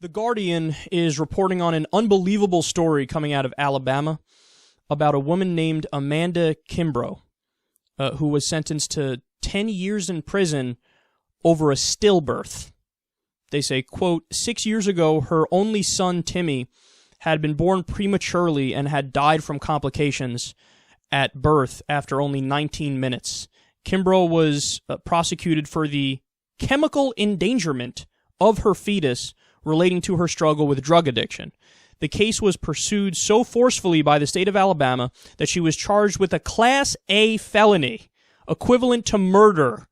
The Guardian is reporting on an unbelievable story coming out of Alabama about a woman named Amanda Kimbrough, who was sentenced to 10 years in prison over a stillbirth. They say, quote, 6 years ago, her only son, Timmy, had been born prematurely and had died from complications at birth after only 19 minutes. Kimbrough was prosecuted for the chemical endangerment of her fetus relating to her struggle with drug addiction. The case was pursued so forcefully by the state of Alabama that she was charged with a Class A felony, equivalent to murder,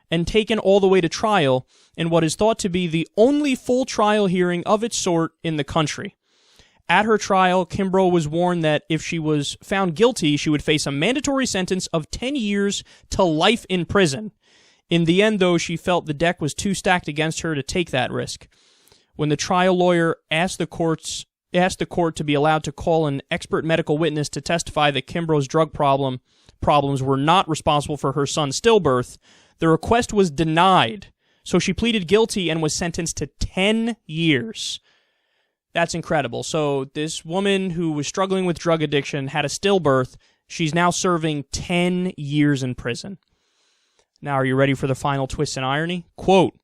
and taken all the way to trial in what is thought to be the only full trial hearing of its sort in the country. At her trial, Kimbrough was warned that if she was found guilty, she would face a mandatory sentence of 10 years to life in prison. In the end, though, she felt the deck was too stacked against her to take that risk. When the trial lawyer asked the court to be allowed to call an expert medical witness to testify that Kimbrough's drug problems were not responsible for her son's stillbirth, the request was denied. So she pleaded guilty and was sentenced to 10 years. That's incredible. So this woman who was struggling with drug addiction had a stillbirth. She's now serving 10 years in prison. Now, are you ready for the final twist and irony? Quote,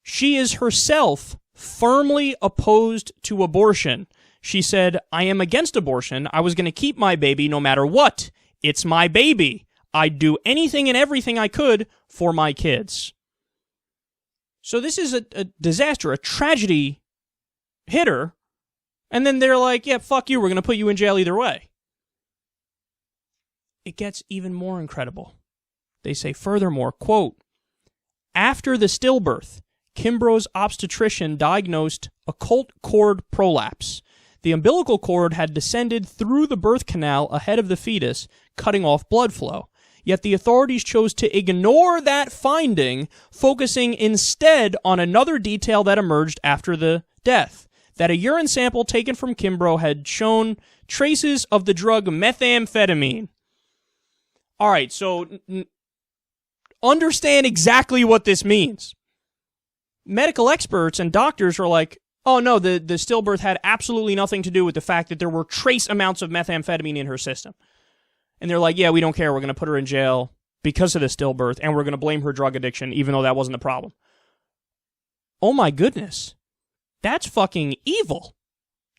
she is herself firmly opposed to abortion. She said, I am against abortion. I was going to keep my baby no matter what. It's my baby. I'd do anything and everything I could for my kids. So this is a disaster, a tragedy hit her, and then they're like, yeah, fuck you, we're going to put you in jail either way. It gets even more incredible. They say furthermore, quote, after the stillbirth, Kimbrough's obstetrician diagnosed occult cord prolapse. The umbilical cord had descended through the birth canal ahead of the fetus, cutting off blood flow. Yet the authorities chose to ignore that finding, focusing instead on another detail that emerged after the death, that a urine sample taken from Kimbrough had shown traces of the drug methamphetamine. All right, so understand exactly what this means. Medical experts and doctors are like, oh no, the stillbirth had absolutely nothing to do with the fact that there were trace amounts of methamphetamine in her system. And they're like, yeah, we don't care, we're going to put her in jail because of the stillbirth, and we're going to blame her drug addiction, even though that wasn't the problem. Oh my goodness. That's fucking evil.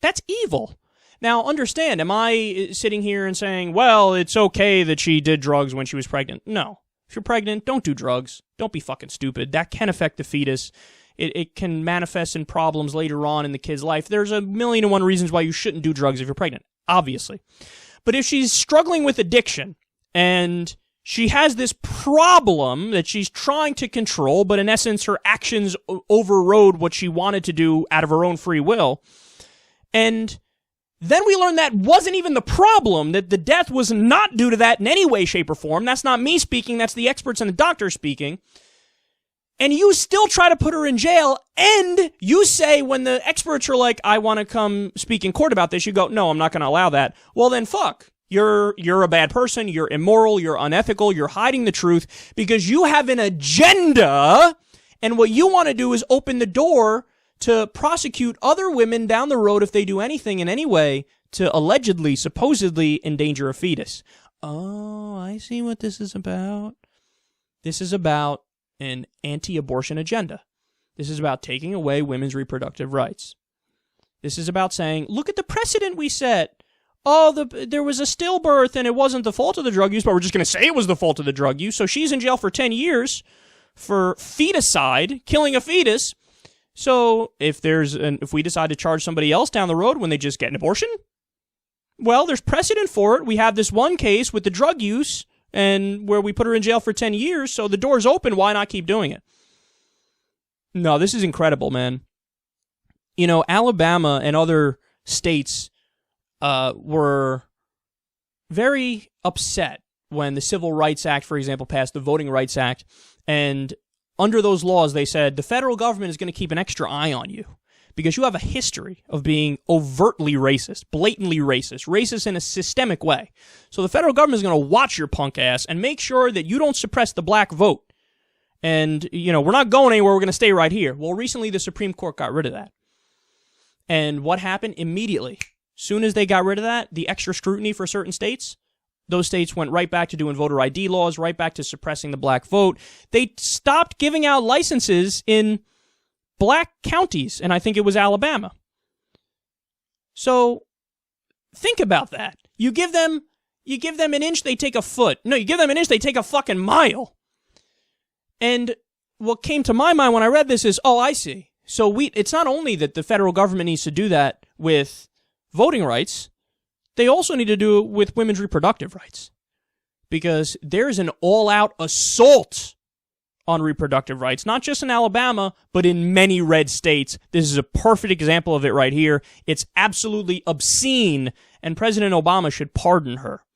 That's evil. Now, understand, am I sitting here and saying, well, it's okay that she did drugs when she was pregnant? No. If you're pregnant, don't do drugs. Don't be fucking stupid. That can affect the fetus. It can manifest in problems later on in the kid's life. There's a million and one reasons why you shouldn't do drugs if you're pregnant, obviously. But if she's struggling with addiction and she has this problem that she's trying to control, but in essence her actions overrode what she wanted to do out of her own free will, and then we learn that wasn't even the problem, that the death was not due to that in any way, shape, or form. That's not me speaking, that's the experts and the doctors speaking. And you still try to put her in jail, and you say when the experts are like, I want to come speak in court about this, you go, no, I'm not going to allow that. Well, then fuck. You're a bad person, you're immoral, you're unethical, you're hiding the truth because you have an agenda, and what you want to do is open the door to prosecute other women down the road if they do anything in any way to allegedly, supposedly endanger a fetus. Oh, I see what this is about. This is about an anti-abortion agenda. This is about taking away women's reproductive rights. This is about saying, look at the precedent we set. Oh, there was a stillbirth and it wasn't the fault of the drug use, but we're just going to say it was the fault of the drug use. So she's in jail for 10 years for feticide, killing a fetus. So if we decide to charge somebody else down the road when they just get an abortion, well, there's precedent for it. We have this one case with the drug use and where we put her in jail for 10 years, so the door's open. Why not keep doing it? No, this is incredible, man. You know, Alabama and other states were very upset when the Civil Rights Act, for example, passed, the Voting Rights Act, and under those laws, they said the federal government is going to keep an extra eye on you because you have a history of being overtly racist, blatantly racist in a systemic way. So the federal government is going to watch your punk ass and make sure that you don't suppress the black vote. And, you know, we're not going anywhere. We're going to stay right here. Well, recently the Supreme Court got rid of that. And what happened immediately? Soon as they got rid of that, the extra scrutiny for certain states, those states went right back to doing voter ID laws, right back to suppressing the black vote. They stopped giving out licenses in black counties, and I think it was Alabama. So think about that. You give them an inch, they take a foot. No, you give them an inch, they take a fucking mile. And what came to my mind when I read this is, oh, I see. So it's not only that the federal government needs to do that with voting rights, they also need to do it with women's reproductive rights. Because there's an all-out assault on reproductive rights, not just in Alabama, but in many red states. This is a perfect example of it right here. It's absolutely obscene, and President Obama should pardon her.